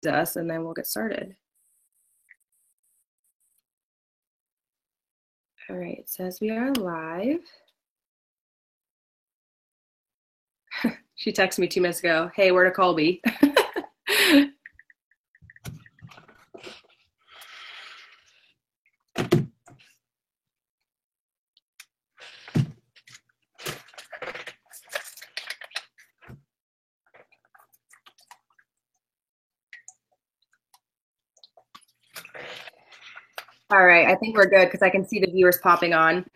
us, and then we'll get started. All right, it says we are live. She texted me 2 minutes ago, hey, where to Colby? All right, I think we're good because I can see the viewers popping on.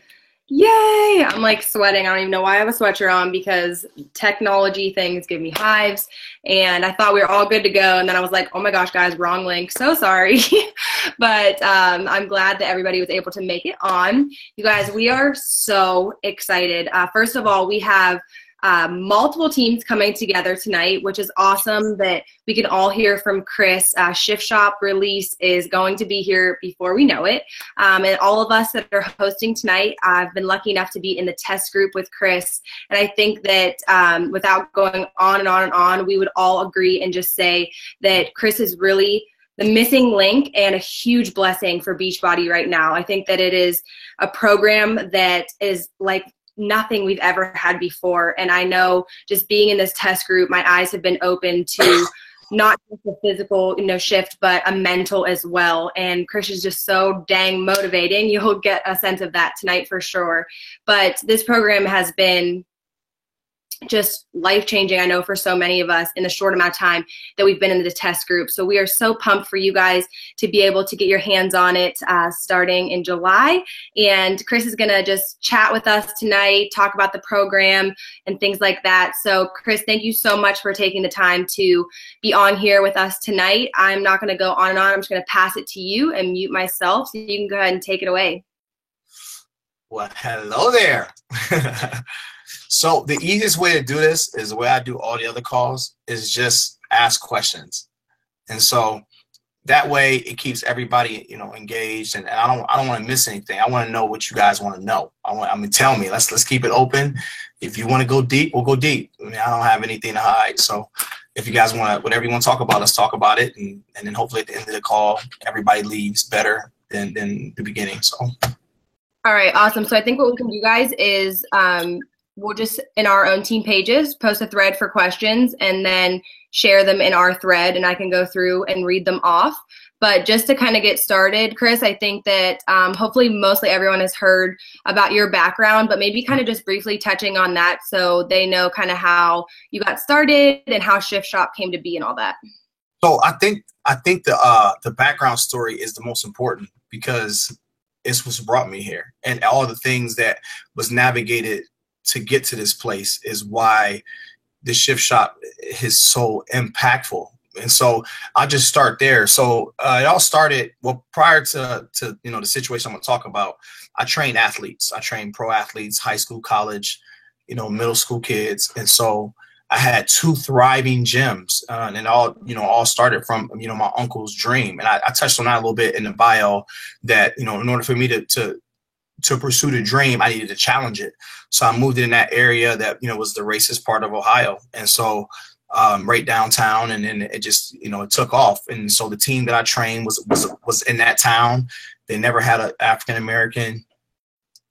Yay! I'm like sweating. I don't even know why I have a sweatshirt on because technology things give me hives. And I thought we were all good to go. And then I was like, oh my gosh, guys, wrong link. So sorry. But I'm glad that everybody was able to make it on. You guys, we are so excited. First of all, we have multiple teams coming together tonight, which is awesome that we can all hear from Chris. Shift Shop release is going to be here before we know it. And all of us that are hosting tonight, I've been lucky enough to be in the test group with Chris. And I think that without going on and on and on, we would all agree and just say that Chris is really the missing link and a huge blessing for Beachbody right now. I think that it is a program that is like nothing we've ever had before. And I know just being in this test group, my eyes have been open to not just a physical, shift, but a mental as well. And Chris is just so dang motivating. You'll get a sense of that tonight for sure. But this program has been just life-changing, I know, for so many of us in the short amount of time that we've been in the test group. So we are so pumped for you guys to be able to get your hands on it starting in July. And Chris is going to just chat with us tonight, talk about the program and things like that. So Chris, thank you so much for taking the time to be on here with us tonight. I'm not going to go on and on. I'm just going to pass it to you and mute myself so you can go ahead and take it away. Well, hello there. So the easiest way to do this is the way I do all the other calls is just ask questions. And so that way it keeps everybody, engaged, and I don't want to miss anything. I want to know what you guys want to know. Tell me, let's keep it open. If you want to go deep, we'll go deep. I don't have anything to hide. So if you guys whatever you want to talk about, let's talk about it. And then hopefully at the end of the call, everybody leaves better than the beginning. So. All right, awesome. So I think what we can do, guys, is we'll just, in our own team pages, post a thread for questions and then share them in our thread, and I can go through and read them off. But just to kind of get started, Chris, I think that hopefully mostly everyone has heard about your background, but maybe kind of just briefly touching on that so they know kind of how you got started and how Shift Shop came to be and all that. So I think the background story is the most important because it's what's brought me here, and all the things that was navigated to get to this place is why the Shift Shop is so impactful. And so I'll just start there. So it all started, prior to the situation I'm going to talk about, I trained athletes. I trained pro athletes, high school, college, middle school kids. And so I had 2 thriving gyms, and it all started from, my uncle's dream. And I touched on that a little bit in the bio that, in order for me to pursue the dream, I needed to challenge it. So I moved in that area that, was the racist part of Ohio. And so right downtown, and then it just, it took off. And so the team that I trained was in that town. They never had an African-American,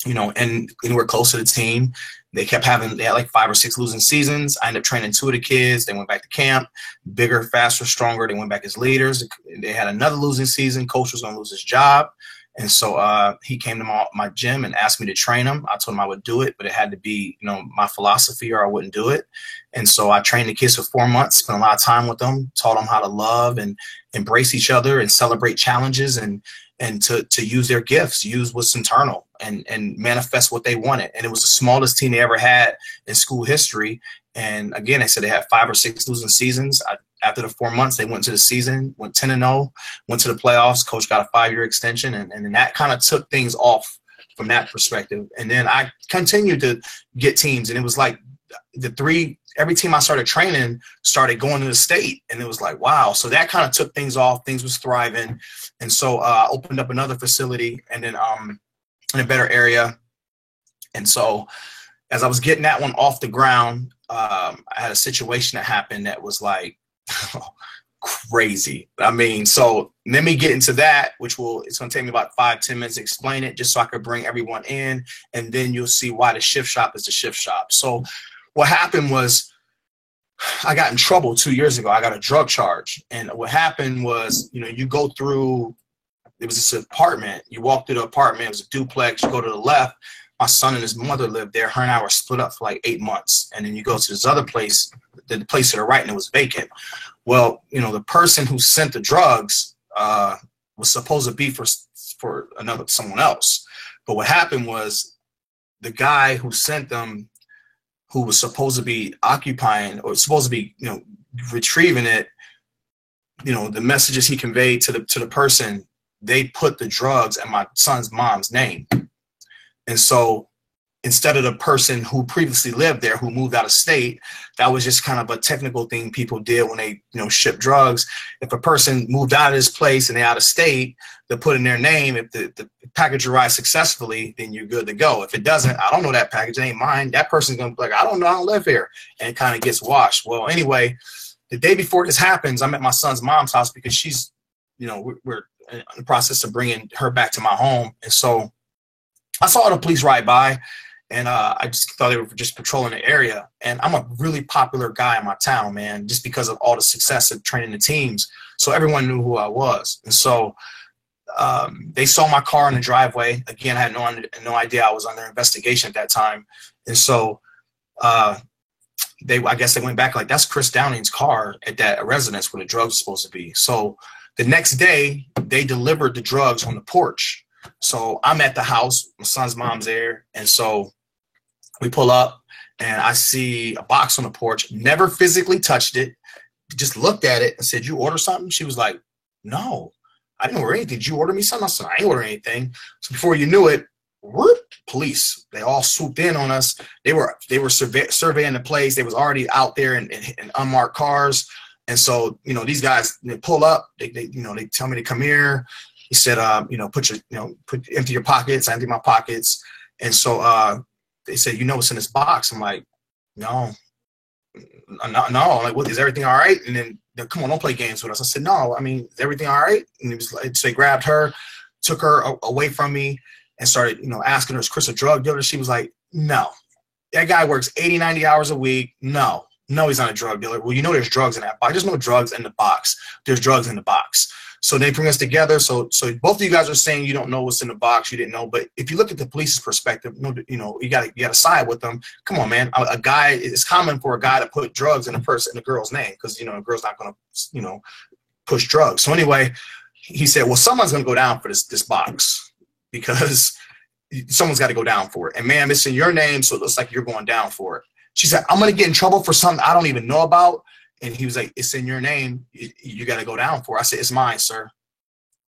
and we're close to the team. They had like 5 or 6 losing seasons. I ended up training 2 of the kids. They went back to camp, bigger, faster, stronger. They went back as leaders. They had another losing season. Coach was going to lose his job. And so he came to my gym and asked me to train him. I told him I would do it, but it had to be, my philosophy or I wouldn't do it. And so I trained the kids for 4 months, spent a lot of time with them, taught them how to love and embrace each other and celebrate challenges and to use their gifts, use what's internal and manifest what they wanted. And it was the smallest team they ever had in school history. And again, they said they had 5 or 6 losing seasons. After the 4 months, they went to the season, went 10-0, went to the playoffs. Coach got a 5-year extension, and that kind of took things off from that perspective. And then I continued to get teams, and it was like every team I started training started going to the state, and it was like, wow. So that kind of took things off. Things was thriving, and so I opened up another facility, and then in a better area. And so as I was getting that one off the ground, I had a situation that happened that was like crazy. I mean, so let me get into that, it's going to take me about 5-10 minutes to explain it, just so I could bring everyone in, and then you'll see why the shift shop is the shift shop. So what happened was, I got in trouble 2 years ago. I got a drug charge. And what happened was, you go through, it was this apartment. You walk through the apartment. It was a duplex. You go to the left. My son and his mother lived there. Her and I were split up for like 8 months. And then you go to this other place, the place to the right, and it was vacant. Well, the person who sent the drugs was supposed to be for someone else. But what happened was, the guy who sent them, who was supposed to be occupying, or supposed to be, retrieving it, the messages he conveyed to the person, they put the drugs in my son's mom's name. And so instead of the person who previously lived there, who moved out of state, that was just kind of a technical thing people did when they, ship drugs. If a person moved out of this place and they're out of state, they put in their name. If the package arrives successfully, then you're good to go. If it doesn't, I don't know that package, it ain't mine. That person's going to be like, I don't know, I don't live here. And it kind of gets washed. Well, anyway, the day before this happens, I'm at my son's mom's house because she's, we're in the process of bringing her back to my home. And so I saw the police ride by, and I just thought they were just patrolling the area. And I'm a really popular guy in my town, man, just because of all the success of training the teams. So everyone knew who I was. And so they saw my car in the driveway. Again, I had no idea I was under investigation at that time. And so I guess they went back like, that's Chris Downing's car at that residence where the drugs are supposed to be. So the next day, they delivered the drugs on the porch. So I'm at the house, my son's mom's there. And so we pull up, and I see a box on the porch, never physically touched it, just looked at it and said, you order something? She was like, no, I didn't order anything. Did you order me something? I said, I ain't order anything. So before you knew it, whoop, police, they all swooped in on us. They were surveying the place. They was already out there in unmarked cars. And so, these guys, they pull up, they tell me to come here. He said, empty your pockets. I empty my pockets. And so they said, what's in this box? I'm like, no. I'm like, what, is everything all right? And then, come on, don't play games with us. I said, no, I mean, is everything all right? And it was like, so they grabbed her, took her away from me, and started, asking her, is Chris a drug dealer? She was like, no. That guy works 80, 90 hours a week. No, he's not a drug dealer. Well, there's drugs in that box. There's no drugs in the box. There's drugs in the box. So they bring us together. So both of you guys are saying you don't know what's in the box. You didn't know. But if you look at the police's perspective, you got to side with them. Come on, man. A guy, it's common for a guy to put drugs in a girl's name because, a girl's not going to, push drugs. So anyway, he said, well, someone's going to go down for this box because someone's got to go down for it. And, ma'am, it's in your name, so it looks like you're going down for it. She said, I'm going to get in trouble for something I don't even know about. And he was like, it's in your name. You got to go down for it. I said, it's mine, sir.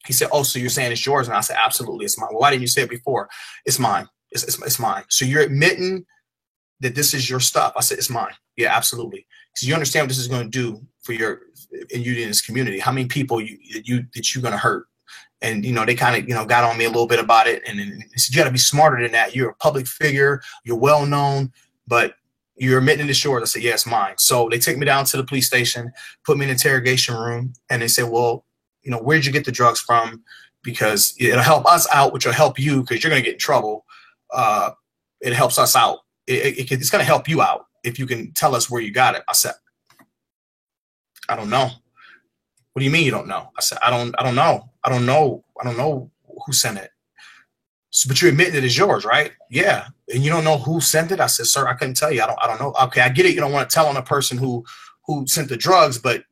He said, oh, so you're saying it's yours? And I said, absolutely, it's mine. Well, why didn't you say it before? It's mine. It's mine. So you're admitting that this is your stuff? I said, it's mine. Yeah, absolutely. Because you understand what this is going to do for you in this community. How many people that you're going to hurt? And, they kind of, got on me a little bit about it. And then they said, you got to be smarter than that. You're a public figure. You're well known. But you're admitting it's yours. I said, yeah, it's mine. So they take me down to the police station, put me in an interrogation room, and they said, well, where'd you get the drugs from? Because it'll help us out, which will help you because you're going to get in trouble. It helps us out. It's going to help you out if you can tell us where you got it. I said, I don't know. What do you mean you don't know? I said, I don't know. I don't know who sent it. So, but you're admitting it is yours, right? Yeah. And you don't know who sent it? I said, sir, I couldn't tell you. I don't know. Okay, I get it. You don't want to tell on a person who sent the drugs, but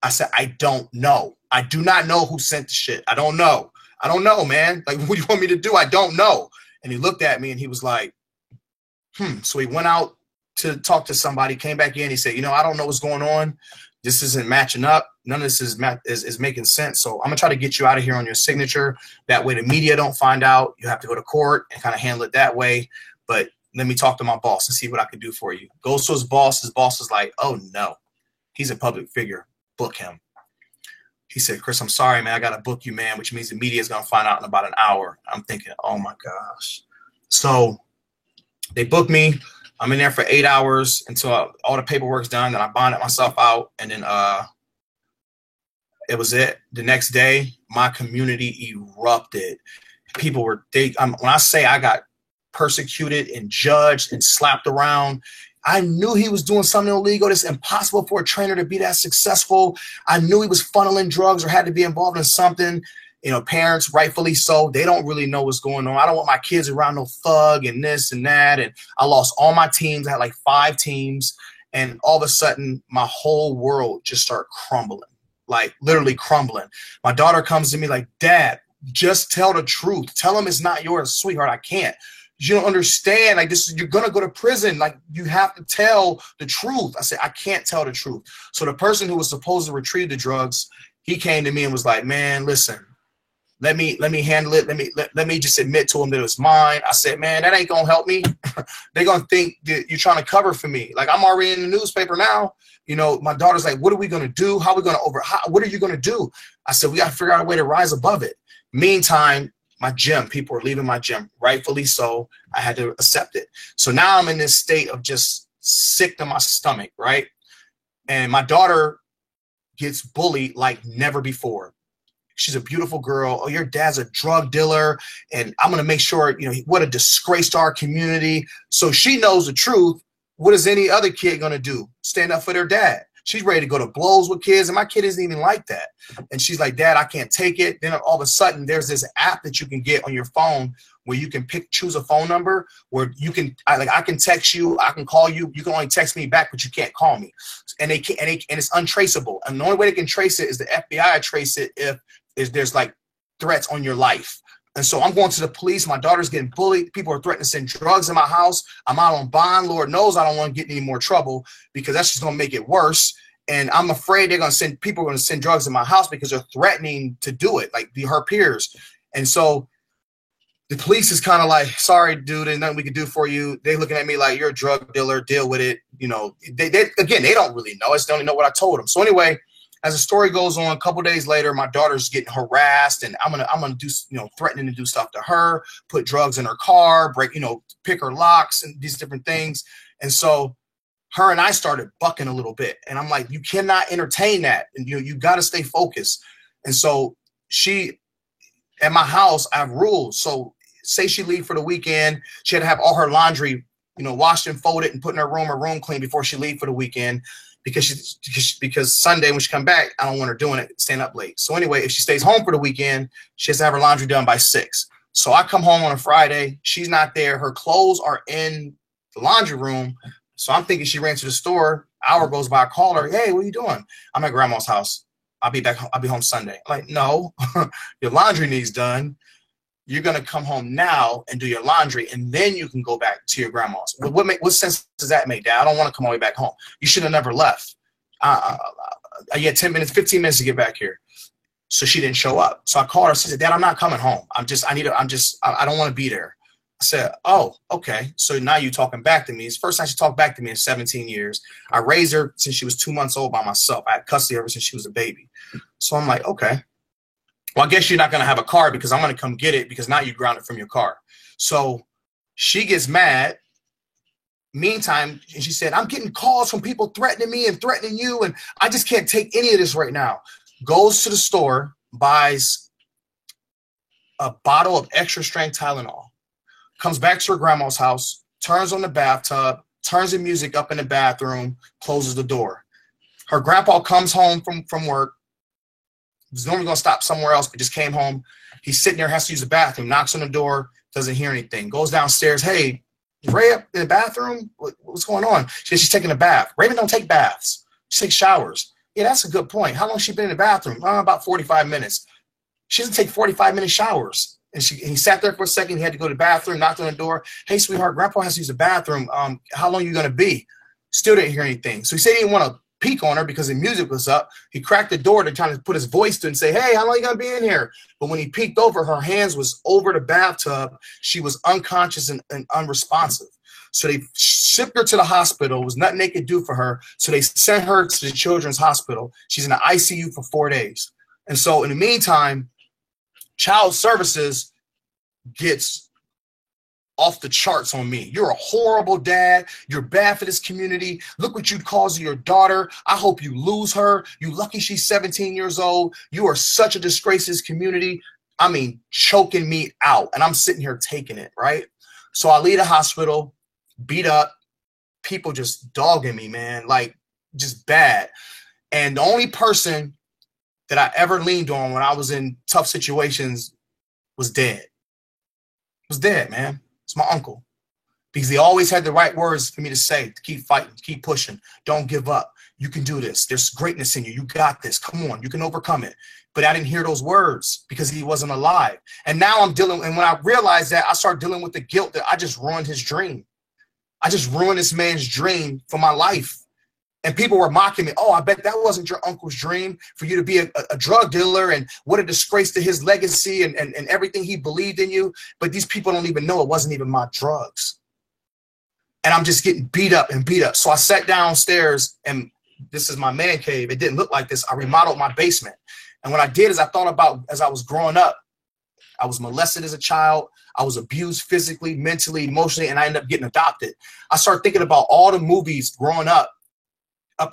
I said, I don't know. I do not know who sent the shit. I don't know. I don't know, man. Like, what do you want me to do? I don't know. And he looked at me and he was like, So he went out to talk to somebody, came back in. He said, I don't know what's going on. This isn't matching up. None of this is making sense. So I'm going to try to get you out of here on your signature. That way the media don't find out. You have to go to court and kind of handle it that way. But let me talk to my boss and see what I can do for you. Goes to his boss. His boss is like, oh, no. He's a public figure. Book him. He said, Chris, I'm sorry, man. I got to book you, man, which means the media is going to find out in about an hour. I'm thinking, oh, my gosh. So they booked me. I'm in there for 8 hours until all the paperwork's done. Then I bonded myself out. And then it was it. The next day, my community erupted. People were, when I say I got persecuted and judged and slapped around, I knew he was doing something illegal. It's impossible for a trainer to be that successful. I knew he was funneling drugs or had to be involved in something. You know, parents, rightfully so, they don't really know what's going on. I don't want my kids around no thug and this and that. And I lost all my teams. I had like 5 teams. And all of a sudden, my whole world just started crumbling, like literally crumbling. My daughter comes to me like, Dad, just tell the truth. Tell him it's not yours, sweetheart. I can't. You don't understand. Like, this, you're going to go to prison. Like, you have to tell the truth. I said, I can't tell the truth. So the person who was supposed to retrieve the drugs, he came to me and was like, man, listen, let me handle it. Let me just admit to him that it was mine. I said, man, that ain't going to help me. They're going to think that you're trying to cover for me. Like, I'm already in the newspaper now. You know, my daughter's like, what are we going to do? How are we going to what are you going to do? I said, we got to figure out a way to rise above it. Meantime, my gym, people are leaving my gym, rightfully so. I had to accept it. So now I'm in this state of just sick to my stomach, right? And my daughter gets bullied like never before. She's a beautiful girl. Oh, your dad's a drug dealer, and I'm going to make sure, you know, what a disgrace to our community. So she knows the truth. What is any other kid going to do? Stand up for their dad. She's ready to go to blows with kids, and my kid isn't even like that. And she's like, Dad, I can't take it. Then all of a sudden, there's this app that you can get on your phone where you can choose a phone number where you can, I can text you, I can call you. You can only text me back, but you can't call me. And it's untraceable. And the only way they can trace it is the FBI trace it if there's like threats on your life. And so I'm going to the police. My daughter's getting bullied. People are threatening to send drugs in my house. I'm out on bond. Lord knows I don't want to get in any more trouble because that's just going to make it worse. And I'm afraid people are going to send drugs in my house because they're threatening to do it, like her peers. And so the police is kind of like, sorry, dude, there's nothing we can do for you. They looking at me like, you're a drug dealer, deal with it. You know, they don't really know. I just don't know what I told them. So anyway, as the story goes on, a couple days later, my daughter's getting harassed, and I'm gonna do, you know, threatening to do stuff to her, put drugs in her car, pick her locks and these different things. And so her and I started bucking a little bit, and I'm like, you cannot entertain that, and you got to stay focused. And so at my house, I have rules. So say she leave for the weekend, she had to have all her laundry, you know, washed and folded and put in her room clean before she leave for the weekend. Because Sunday when she come back, I don't want her doing it, staying up late. So anyway, if she stays home for the weekend, she has to have her laundry done by 6. So I come home on a Friday. She's not there. Her clothes are in the laundry room. So I'm thinking she ran to the store. Hour goes by. I call her. Hey, what are you doing? I'm at grandma's house. I'll be home Sunday. I'm like, no, your laundry needs done. You're going to come home now and do your laundry, and then you can go back to your grandma's. But what sense does that make, Dad? I don't want to come all the way back home. You should have never left. I had 10 minutes, 15 minutes to get back here. So she didn't show up. So I called her. She said, Dad, I'm not coming home. I don't want to be there. I said, oh, okay. So now you're talking back to me. It's the first time she talked back to me in 17 years. I raised her since she was 2 months old by myself. I had custody of her since she was a baby. So I'm like, okay. Well, I guess you're not going to have a car because I'm going to come get it because now you're grounded from your car. So she gets mad. Meantime, and she said, I'm getting calls from people threatening me and threatening you, and I just can't take any of this right now. Goes to the store, buys a bottle of extra strength Tylenol, comes back to her grandma's house, turns on the bathtub, turns the music up in the bathroom, closes the door. Her grandpa comes home from work. He's normally going to stop somewhere else, but just came home. He's sitting there, has to use the bathroom, knocks on the door, doesn't hear anything. Goes downstairs. Hey, Ray up in the bathroom? What's going on? She's taking a bath. Raven don't take baths. She takes showers. Yeah, that's a good point. How long has she been in the bathroom? About 45 minutes. She doesn't take 45-minute showers. And he sat there for a second. He had to go to the bathroom, knocked on the door. Hey, sweetheart, Grandpa has to use the bathroom. How long are you going to be? Still didn't hear anything. So he said he didn't want to peek on her because the music was up. He cracked the door to try to put his voice to and say, hey, how long are you going to be in here? But when he peeked over, her hands was over the bathtub. She was unconscious and unresponsive. So they shipped her to the hospital. There was nothing they could do for her. So they sent her to the children's hospital. She's in the ICU for 4 days. And so in the meantime, Child Services gets off the charts on me. You're a horrible dad. You're bad for this community. Look what you caused your daughter. I hope you lose her. You lucky she's 17 years old. You are such a disgrace to this community. I mean, choking me out. And I'm sitting here taking it, right? So I leave the hospital, beat up, people just dogging me, man, like just bad. And the only person that I ever leaned on when I was in tough situations was dead. Was dead, man. It's my uncle, because he always had the right words for me to say, to keep fighting, keep pushing. Don't give up. You can do this. There's greatness in you. You got this. Come on. You can overcome it. But I didn't hear those words because he wasn't alive. And now I'm dealing. And when I realized that, I started dealing with the guilt that I just ruined his dream. I just ruined this man's dream for my life. And people were mocking me. Oh, I bet that wasn't your uncle's dream, for you to be a drug dealer, and what a disgrace to his legacy and everything he believed in you. But these people don't even know it wasn't even my drugs. And I'm just getting beat up and beat up. So I sat downstairs, and this is my man cave. It didn't look like this. I remodeled my basement. And what I did is I thought about, as I was growing up, I was molested as a child. I was abused physically, mentally, emotionally, and I ended up getting adopted. I started thinking about all the movies growing up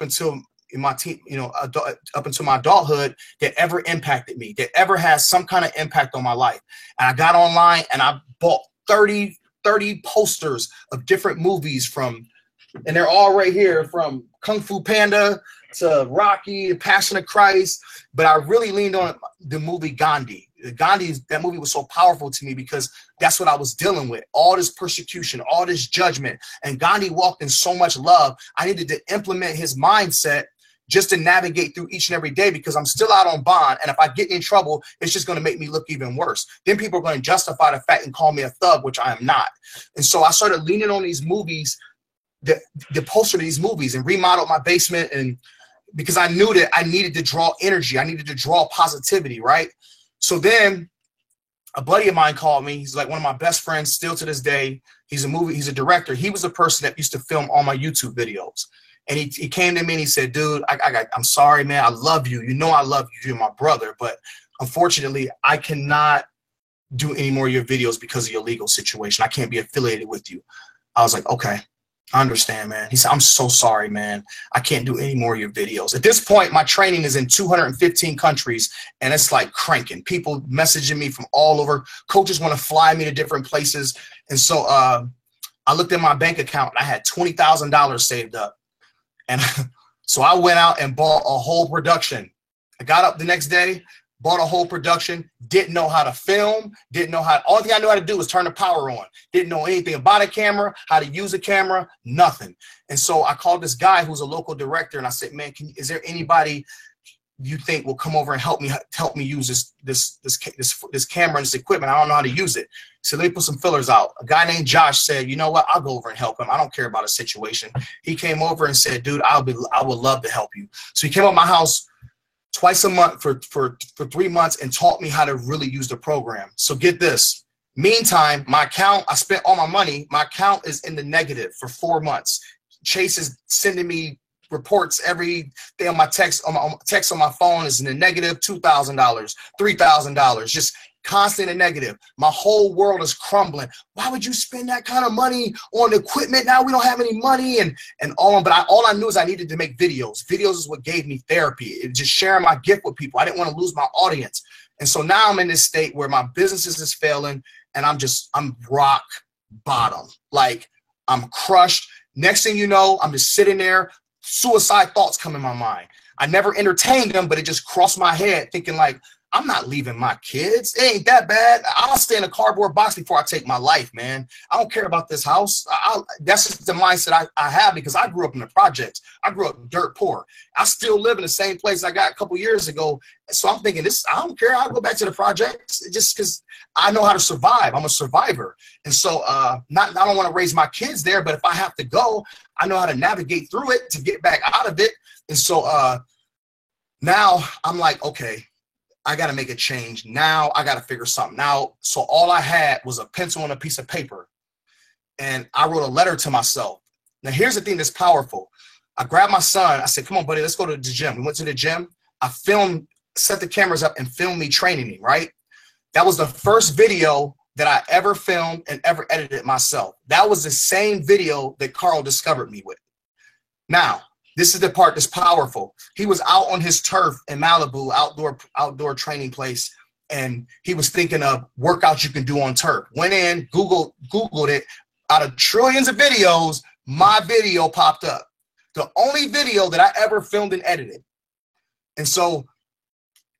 until in my teen, up until my adulthood, that ever impacted me, that ever has some kind of impact on my life. And I got online and I bought 30 posters of different movies and they're all right here, from Kung Fu Panda to Rocky, The Passion of Christ. But I really leaned on the movie Gandhi. That movie was so powerful to me because that's what I was dealing with. All this persecution, all this judgment. And Gandhi walked in so much love. I needed to implement his mindset just to navigate through each and every day, because I'm still out on bond. And if I get in trouble, it's just going to make me look even worse. Then people are going to justify the fact and call me a thug, which I am not. And so I started leaning on these movies, the poster of these movies, and remodeled my basement. And because I knew that I needed to draw energy, I needed to draw positivity, right? So then a buddy of mine called me. He's like one of my best friends still to this day. He's a director. He was the person that used to film all my YouTube videos. And he came to me and he said, dude, I'm sorry, man. I love you. You know I love you. You're my brother. But unfortunately, I cannot do any more of your videos because of your legal situation. I can't be affiliated with you. I was like, okay. I understand, man. He said, I'm so sorry, man. I can't do any more of your videos. At this point, my training is in 215 countries, and it's like cranking. People messaging me from all over. Coaches want to fly me to different places. And so I looked at my bank account, and I had $20,000 saved up. And so I went out and bought a whole production. I got up the next day, bought a whole production, didn't know how to film, only thing I knew how to do was turn the power on. Didn't know anything about a camera, how to use a camera, nothing. And so I called this guy who's a local director, and I said, man, is there anybody you think will come over and help me use this camera and this equipment? I don't know how to use it. So let me put some fillers out. A guy named Josh said, you know what? I'll go over and help him. I don't care about a situation. He came over and said, dude, I would love to help you. So he came up my house twice a month for 3 months and taught me how to really use the program. So get this. Meantime, my account, I spent all my money. My account is in the negative for 4 months. Chase is sending me reports every day on my text on my phone is in the negative $2,000, $3,000, just constant and negative. My whole world is crumbling. Why would you spend that kind of money on equipment? Now we don't have any money and all. But all I knew is I needed to make videos. Videos is what gave me therapy. It just sharing my gift with people. I didn't want to lose my audience. And so now I'm in this state where my business is failing, and I'm rock bottom. Like, I'm crushed. Next thing you know, I'm just sitting there. Suicide thoughts come in my mind. I never entertained them, but it just crossed my head thinking like, I'm not leaving my kids. It ain't that bad. I'll stay in a cardboard box before I take my life, man. I don't care about this house. That's just the mindset I have, because I grew up in the projects. I grew up dirt poor. I still live in the same place I got a couple years ago. So I'm thinking I don't care. I'll go back to the projects just because I know how to survive. I'm a survivor. And so I don't want to raise my kids there, but if I have to go, I know how to navigate through it to get back out of it. And so now I'm like, okay, I got to make a change. Now I got to figure something out. So all I had was a pencil and a piece of paper. And I wrote a letter to myself. Now here's the thing that's powerful. I grabbed my son. I said, come on, buddy, let's go to the gym. We went to the gym. I set the cameras up and filmed me training me, right? That was the first video that I ever filmed and ever edited myself. That was the same video that Carl discovered me with. Now, this is the part that's powerful. He was out on his turf in Malibu, outdoor training place, and he was thinking of workouts you can do on turf. Went in, Googled it. Out of trillions of videos, my video popped up. The only video that I ever filmed and edited. And so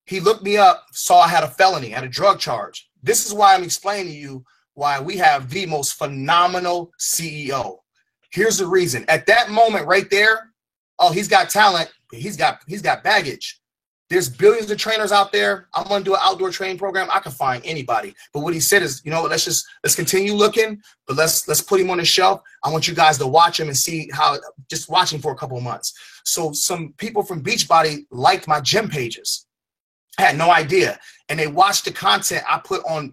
he looked me up, saw I had a felony, had a drug charge. This is why I'm explaining to you why we have the most phenomenal CEO. Here's the reason. At that moment right there, oh, he's got talent, but he's got baggage. There's billions of trainers out there. I'm gonna do an outdoor training program. I can find anybody. But what he said is, you know, let's continue looking, but let's put him on the shelf. I want you guys to watch him and see how, just watch him for a couple of months. So some people from Beachbody liked my gym pages. I had no idea. And they watched the content I put on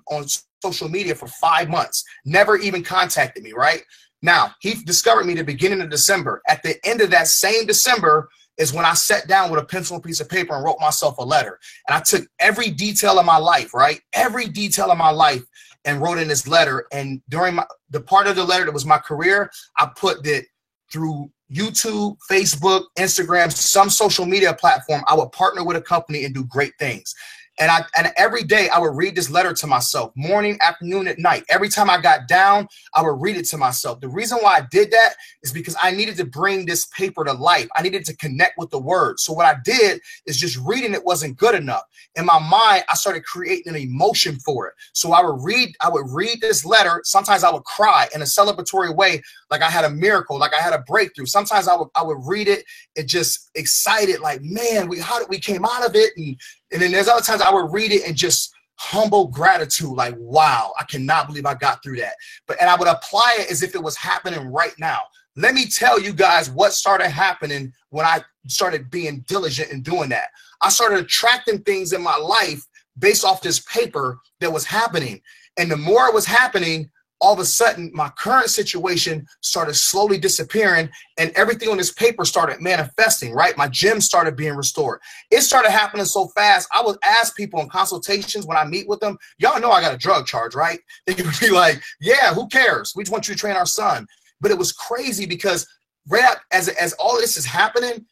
social media for 5 months. Never even contacted me, right? Now, he discovered me the beginning of December. At the end of that same December is when I sat down with a pencil and piece of paper and wrote myself a letter. And I took every detail of my life, right? Every detail of my life and wrote in this letter. And during the part of the letter that was my career, I put that through YouTube, Facebook, Instagram, some social media platform, I would partner with a company and do great things. And every day I would read this letter to myself, morning, afternoon, at night. Every time I got down, I would read it to myself. The reason why I did that is because I needed to bring this paper to life. I needed to connect with the words. So what I did is just reading it wasn't good enough. In my mind, I started creating an emotion for it. So I would read this letter. Sometimes I would cry in a celebratory way, like I had a miracle, like I had a breakthrough. Sometimes I would read it and just excited, like, man, how did we came out of it? And then there's other times I would read it and just humble gratitude, like, wow, I cannot believe I got through that. And I would apply it as if it was happening right now. Let me tell you guys what started happening when I started being diligent in doing that. I started attracting things in my life based off this paper that was happening. And the more it was happening, all of a sudden, my current situation started slowly disappearing and everything on this paper started manifesting, right? My gym started being restored. It started happening so fast. I would ask people in consultations when I meet with them, y'all know I got a drug charge, right? They would be like, yeah, who cares? We just want you to train our son. But it was crazy because right as all this is happening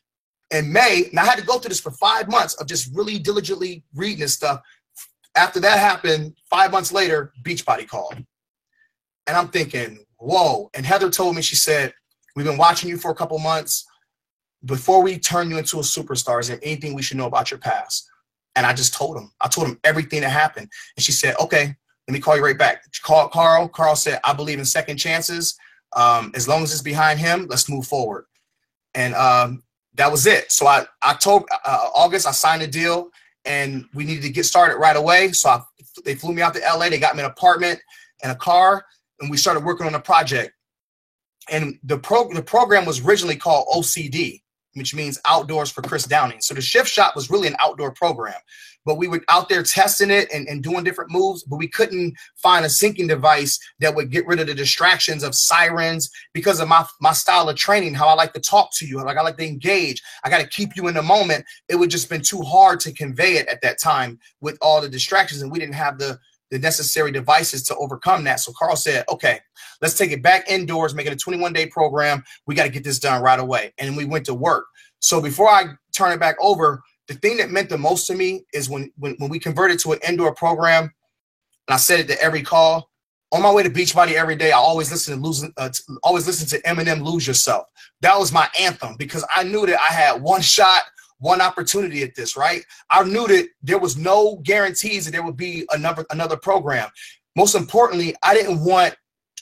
in May, and I had to go through this for 5 months of just really diligently reading this stuff. After that happened, 5 months later, Beachbody called. And I'm thinking, whoa. And Heather told me, she said, we've been watching you for a couple months. Before we turn you into a superstar, is there anything we should know about your past? And I just told him. I told him everything that happened. And she said, okay, let me call you right back. She called Carl. Carl said, I believe in second chances. As long as it's behind him, let's move forward. And that was it. So October, August, I signed a deal and we needed to get started right away. So they flew me out to LA. They got me an apartment and a car. And we started working on a project. And the program was originally called OCD, which means Outdoors for Chris Downing. So the Shift Shop was really an outdoor program. But we were out there testing it and doing different moves, but we couldn't find a syncing device that would get rid of the distractions of sirens because of my style of training, how I like to talk to you, like I like to engage. I got to keep you in the moment. It would just been too hard to convey it at that time with all the distractions, and we didn't have the necessary devices to overcome that. So Carl said, okay, let's take it back indoors, make it a 21-day program. We got to get this done right away. And we went to work. So before I turn it back over, the thing that meant the most to me is when we converted to an indoor program, and I said it to every call, on my way to Beachbody every day, I always listen to Eminem, Lose Yourself. That was my anthem because I knew that I had one shot, one opportunity at this, right? I knew that there was no guarantees that there would be another program. Most importantly, I didn't want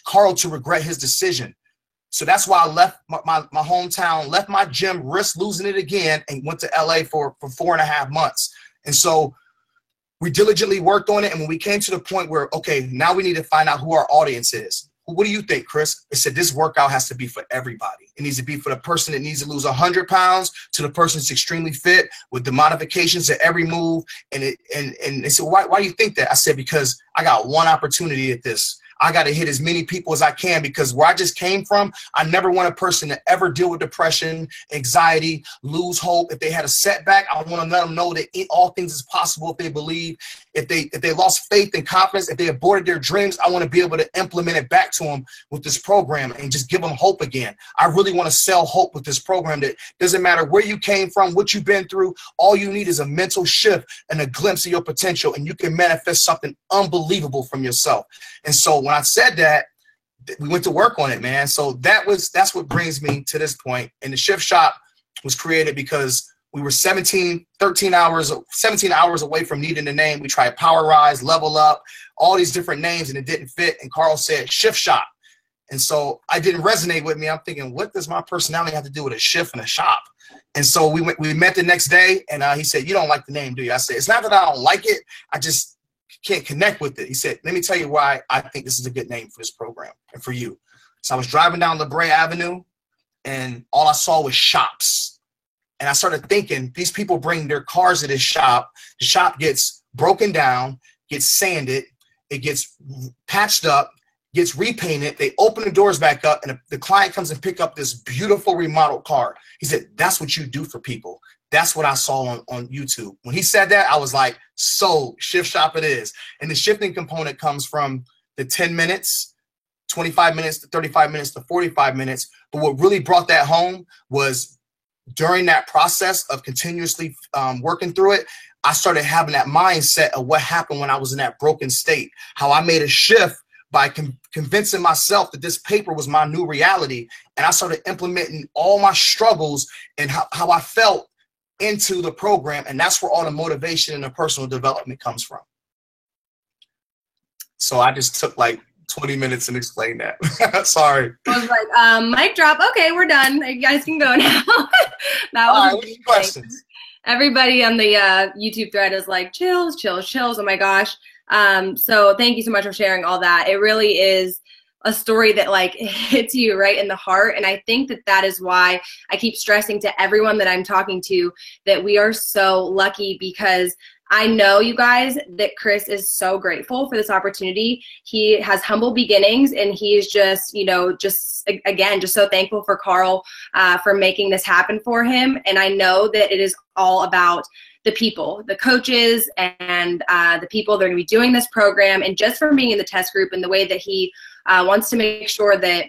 Carl to regret his decision. So that's why I left my hometown, left my gym, risked losing it again, and went to LA for 4.5 months. And so we diligently worked on it. And when we came to the point where, okay, now we need to find out who our audience is. What do you think, Chris? I said, this workout has to be for everybody. It needs to be for the person that needs to lose 100 pounds to the person that's extremely fit with the modifications to every move. And they said, why do you think that? I said, because I got one opportunity at this. I got to hit as many people as I can because where I just came from, I never want a person to ever deal with depression, anxiety, lose hope. If they had a setback, I want to let them know that all things is possible if they believe. if they lost faith and confidence, if they aborted their dreams, I want to be able to implement it back to them with this program and just give them hope again. I really want to sell hope with this program that doesn't matter where you came from, what you've been through, all you need is a mental shift and a glimpse of your potential, and you can manifest something unbelievable from yourself. And so when I said that, we went to work on it, man. So that's what brings me to this point. And the Shift Shop was created because we were 17 hours away from needing a name. We tried Power Rise, Level Up, all these different names, and it didn't fit. And Carl said Shift Shop. And so I didn't resonate with me. I'm thinking, what does my personality have to do with a shift and a shop? And so we met the next day, and he said, you don't like the name, do you? I said, it's not that I don't like it. I just can't connect with it. He said, let me tell you why I think this is a good name for this program and for you. So I was driving down La Brea Avenue, and all I saw was shops. And I started thinking, these people bring their cars to this shop. The shop gets broken down, gets sanded, it gets patched up, gets repainted. They open the doors back up, and the client comes and pick up this beautiful remodeled car. He said, that's what you do for people. That's what I saw on YouTube. When he said that, I was like, so Shift Shop it is. And the shifting component comes from the 10 minutes, 25 minutes to 35 minutes to 45 minutes. But what really brought that home was during that process of continuously working through it, I started having that mindset of what happened when I was in that broken state, how I made a shift by convincing myself that this paper was my new reality. And I started implementing all my struggles and how I felt into the program. And that's where all the motivation and the personal development comes from. So I just took like 20 minutes and explained that. Sorry. I was like, mic drop. Okay, we're done. You guys can go now. That was all right, what's your questions? Everybody on the YouTube thread is like, chills, chills, chills. Oh my gosh. So thank you so much for sharing all that. It really is a story that like hits you right in the heart. And I think that that is why I keep stressing to everyone that I'm talking to that we are so lucky, because I know, you guys, that Chris is so grateful for this opportunity. He has humble beginnings, and he's just, you know, just so thankful for Carl for making this happen for him. And I know that it is all about the people, the coaches, and the people that are going to be doing this program, and just from being in the test group and the way that he wants to make sure that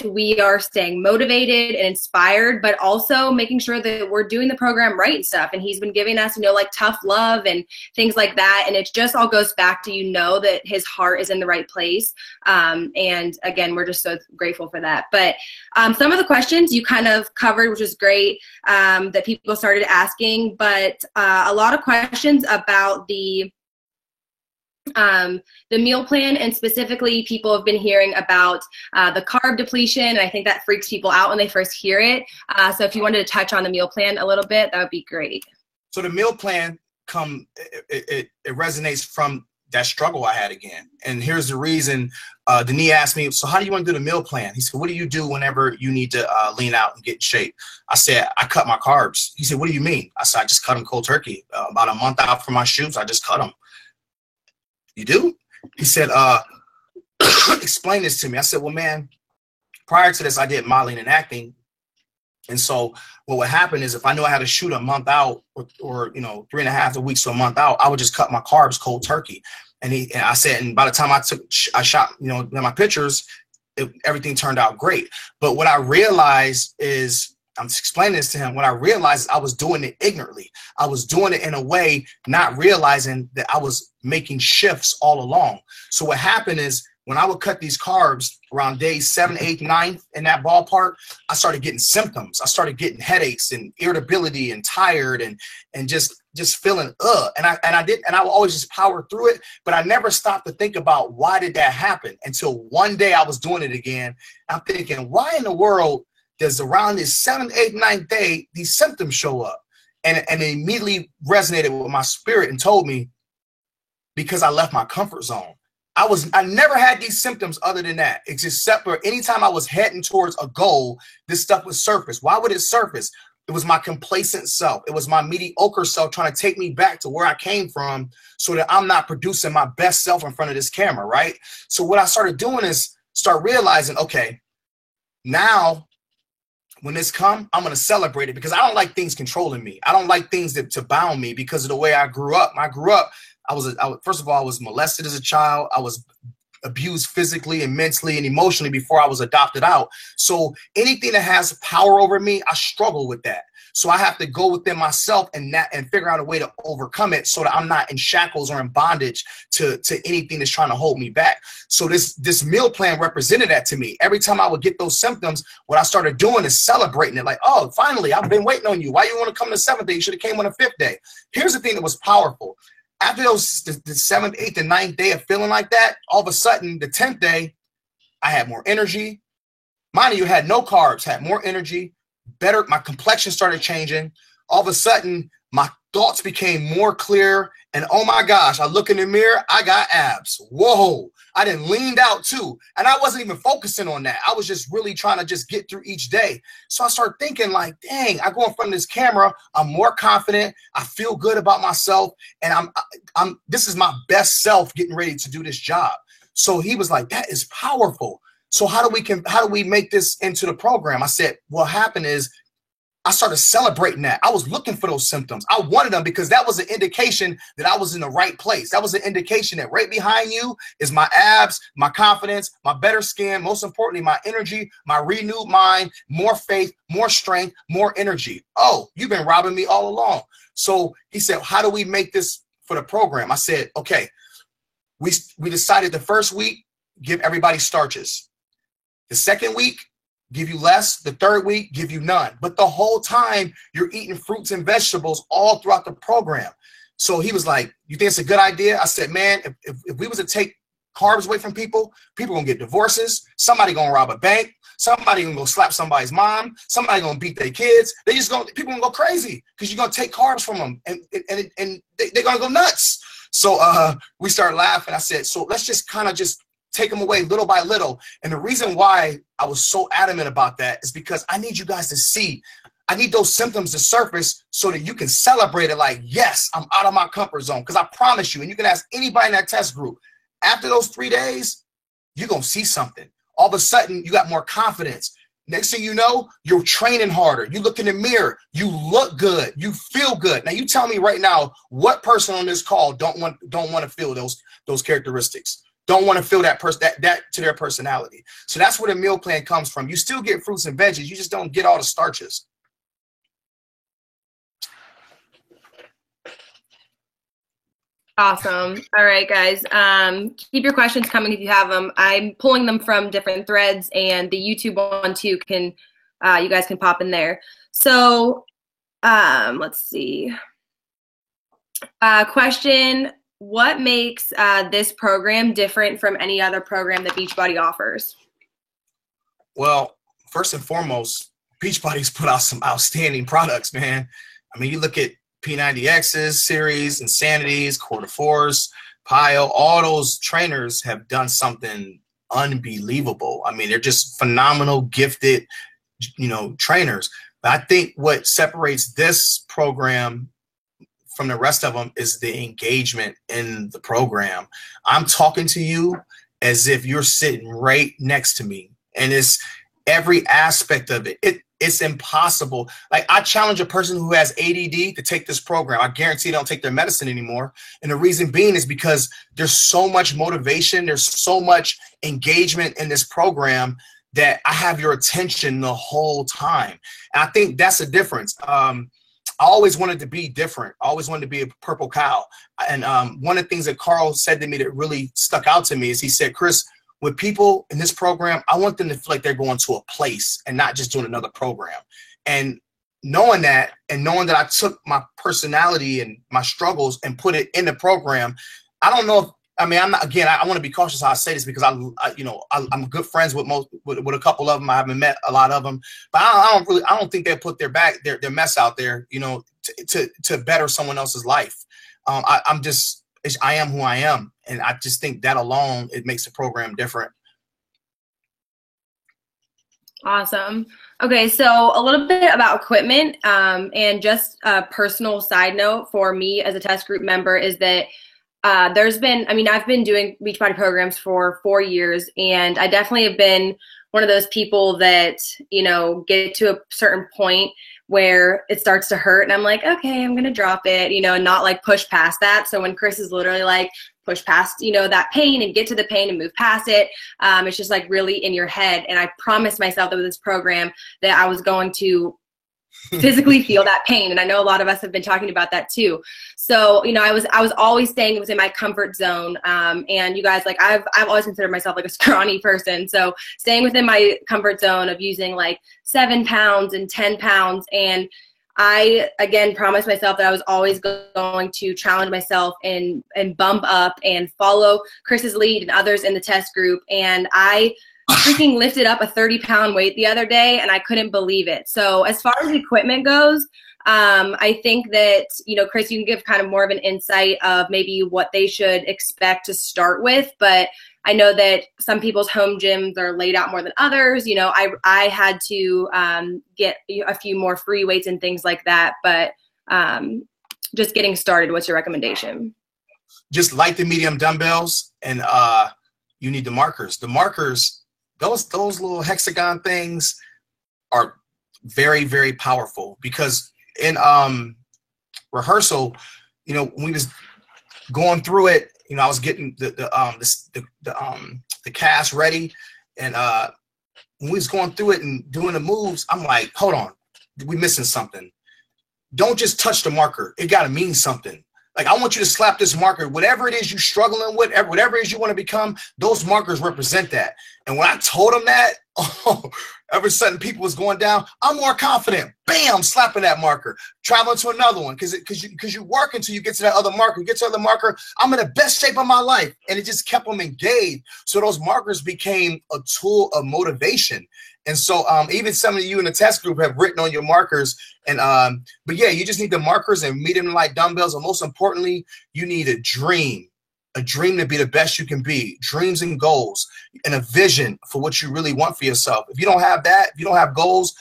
we are staying motivated and inspired, but also making sure that we're doing the program right and stuff. And he's been giving us, you know, like tough love and things like that. And it just all goes back to, you know, that his heart is in the right place. And again, we're just so grateful for that. But some of the questions you kind of covered, which is great, that people started asking, but a lot of questions about the meal plan, and specifically people have been hearing about the carb depletion, and I think that freaks people out when they first hear it. So if you wanted to touch on the meal plan a little bit, that would be great. So the meal plan it resonates from that struggle I had again. And here's the reason. Denis asked me, so how do you want to do the meal plan? He said, what do you do whenever you need to lean out and get in shape? I said, I cut my carbs. He said, what do you mean? I said, I just cut them cold turkey. About a month out from my shoots, I just cut them. You do? He said, explain this to me. I said, well, man, prior to this, I did modeling and acting. And so what would happen is if I knew I had to shoot a month out or you know, 3.5 weeks to a month out, I would just cut my carbs cold turkey. And I said, and by the time I shot, you know, my pictures, everything turned out great. But what I realized is, I'm explaining this to him, what I realized is I was doing it ignorantly. I was doing it in a way, not realizing that I was making shifts all along. So what happened is when I would cut these carbs around days 7, 8, 9 in that ballpark, I started getting symptoms. I started getting headaches and irritability and tired and just feeling and I would always just power through it, but I never stopped to think about why did that happen until one day I was doing it again. I'm thinking, why in the world does around this 7th, 8th, 9th day, these symptoms show up? And it immediately resonated with my spirit and told me, because I left my comfort zone. I never had these symptoms other than that. It's except for anytime I was heading towards a goal, this stuff would surface. Why would it surface? It was my complacent self. It was my mediocre self trying to take me back to where I came from so that I'm not producing my best self in front of this camera, right? So what I started doing is start realizing, okay, now when this come, I'm going to celebrate it, because I don't like things controlling me. I don't like things to bound me because of the way I grew up. First of all, I was molested as a child. I was abused physically and mentally and emotionally before I was adopted out. So anything that has power over me, I struggle with that. So I have to go within myself and figure out a way to overcome it so that I'm not in shackles or in bondage to anything that's trying to hold me back. So this meal plan represented that to me. Every time I would get those symptoms, what I started doing is celebrating it. Like, oh, finally, I've been waiting on you. Why you want to come the 7th day? You should have came on the 5th day. Here's the thing that was powerful. After the 7th, 8th, and 9th day of feeling like that, all of a sudden, the 10th day, I had more energy. Mind you, had no carbs, had more energy, better. My complexion started changing. All of a sudden, my thoughts became more clear. And oh my gosh, I look in the mirror, I got abs. Whoa, I done leaned out too. And I wasn't even focusing on that. I was just really trying to just get through each day. So I started thinking like, dang, I go in front of this camera, I'm more confident, I feel good about myself, and this is my best self getting ready to do this job. So he was like, that is powerful. So how do we make this into the program? I said, what happened is I started celebrating that. I was looking for those symptoms. I wanted them because that was an indication that I was in the right place. That was an indication that right behind you is my abs, my confidence, my better skin, most importantly, my energy, my renewed mind, more faith, more strength, more energy. Oh, you've been robbing me all along. So he said, how do we make this for the program? I said, okay, we decided the first week, give everybody starches. The second week, give you less. The third week, give you none. But the whole time, you're eating fruits and vegetables all throughout the program. So he was like, you think it's a good idea? I said, man, if we was to take carbs away from people gonna get divorces. Somebody gonna rob a bank. Somebody gonna go slap somebody's mom. Somebody gonna beat their kids. People gonna go crazy because you're gonna take carbs from them and they're gonna go nuts. So we started laughing. I said, so let's just kind of just take them away little by little. And the reason why I was so adamant about that is because I need you guys to see, I need those symptoms to surface so that you can celebrate it like, yes, I'm out of my comfort zone. Because I promise you, and you can ask anybody in that test group, after those 3 days, you're going to see something. All of a sudden, you got more confidence. Next thing you know, you're training harder. You look in the mirror, you look good, you feel good. Now you tell me right now, what person on this call don't want to feel those characteristics? Don't want to feel that to their personality. So that's where the meal plan comes from. You still get fruits and veggies, you just don't get all the starches. Awesome. All right, guys. Keep your questions coming if you have them. I'm pulling them from different threads, and the YouTube one too you guys can pop in there. So let's see. Question. What makes this program different from any other program that Beachbody offers? Well, first and foremost, Beachbody's put out some outstanding products, man. I mean, you look at P90X's series, Insanities, Quarter Force, Pyle, all those trainers have done something unbelievable. I mean, they're just phenomenal, gifted, trainers. But I think what separates this program from the rest of them is the engagement in the program. I'm talking to you as if you're sitting right next to me, and it's every aspect of it. It's impossible. Like, I challenge a person who has ADD to take this program. I guarantee they don't take their medicine anymore. And the reason being is because there's so much motivation, there's so much engagement in this program that I have your attention the whole time. And I think that's the difference. I always wanted to be different. I always wanted to be a purple cow. And one of the things that Carl said to me that really stuck out to me is he said, Chris, with people in this program, I want them to feel like they're going to a place and not just doing another program. And knowing that, and knowing that I took my personality and my struggles and put it in the program, I don't know if, I mean, I'm not, again, I want to be cautious how I say this because I'm good friends with a couple of them. I haven't met a lot of them, but I don't think they put their mess out there, to better someone else's life. I am who I am. And I just think that alone, it makes the program different. Awesome. Okay, so a little bit about equipment, and just a personal side note for me as a test group member is that I've been doing Beachbody programs for 4 years, and I definitely have been one of those people that, get to a certain point where it starts to hurt and I'm like, okay, I'm going to drop it, you know, and not like push past that. So when Chris is literally like, push past, you know, that pain and get to the pain and move past it. It's just like really in your head. And I promised myself that with this program that I was going to physically feel that pain. And I know a lot of us have been talking about that too. So, you know, I was always staying within my comfort zone. And you guys, like I've always considered myself like a scrawny person. So staying within my comfort zone of using like 7 pounds and 10 pounds. And I, again, promised myself that I was always going to challenge myself and bump up and follow Chris's lead and others in the test group. And I freaking lifted up a 30-pound weight the other day and I couldn't believe it. So as far as equipment goes, I think that, you know, Chris, you can give kind of more of an insight of maybe what they should expect to start with. But I know that some people's home gyms are laid out more than others. You know, I had to get a few more free weights and things like that. But just getting started, what's your recommendation? Just light to medium dumbbells, and you need the markers. The markers, those little hexagon things are very, very powerful, because in rehearsal, you know, when we was going through it, you know, I was getting the cast ready, and when we was going through it and doing the moves, I'm like, hold on, we missing something. Don't just touch the marker. It got to mean something. Like, I want you to slap this marker, whatever it is you're struggling with, whatever it is you want to become, those markers represent that. And when I told them that, every sudden people was going down. I'm more confident. Bam, slapping that marker, traveling to another one, because you work until you get to that other marker. You get to the other marker, I'm in the best shape of my life. And it just kept them engaged. So those markers became a tool of motivation. And so even some of you in the test group have written on your markers. And but yeah, you just need the markers and medium light dumbbells. And most importantly, you need a dream to be the best you can be, dreams and goals, and a vision for what you really want for yourself. If you don't have that, if you don't have goals,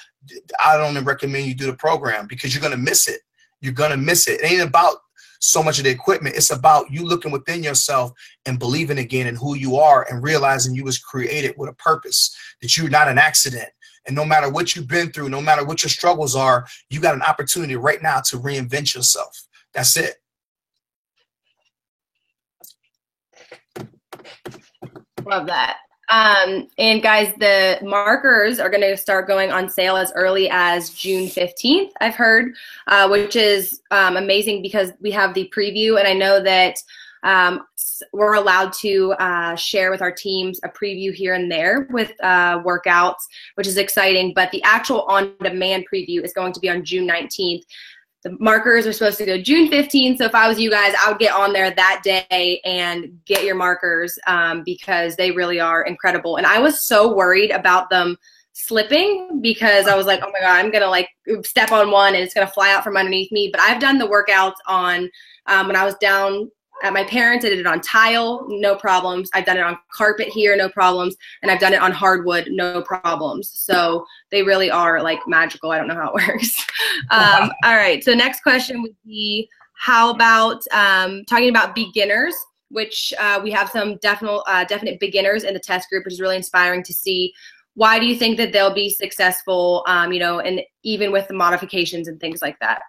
I don't recommend you do the program, because you're going to miss it. You're going to miss it. It ain't about so much of the equipment. It's about you looking within yourself and believing again in who you are, and realizing you was created with a purpose, that you're not an accident. And no matter what you've been through, no matter what your struggles are, you got an opportunity right now to reinvent yourself. That's it. Love that. And guys, the markers are going to start going on sale as early as June 15th, I've heard, which is amazing, because we have the preview, and I know that we're allowed to share with our teams a preview here and there with workouts, which is exciting. But the actual on-demand preview is going to be on June 19th. The markers are supposed to go June 15th. So if I was you guys, I would get on there that day and get your markers, because they really are incredible. And I was so worried about them slipping, because I was like, oh my God, I'm going to like step on one and it's going to fly out from underneath me. But I've done the workouts on when I was down at my parents', I did it on tile, no problems. I've done it on carpet here, no problems. And I've done it on hardwood, no problems. So they really are like magical. I don't know how it works. All right. So next question would be, how about talking about beginners, which we have some definite beginners in the test group, which is really inspiring to see. Why do you think that they'll be successful, you know, and even with the modifications and things like that?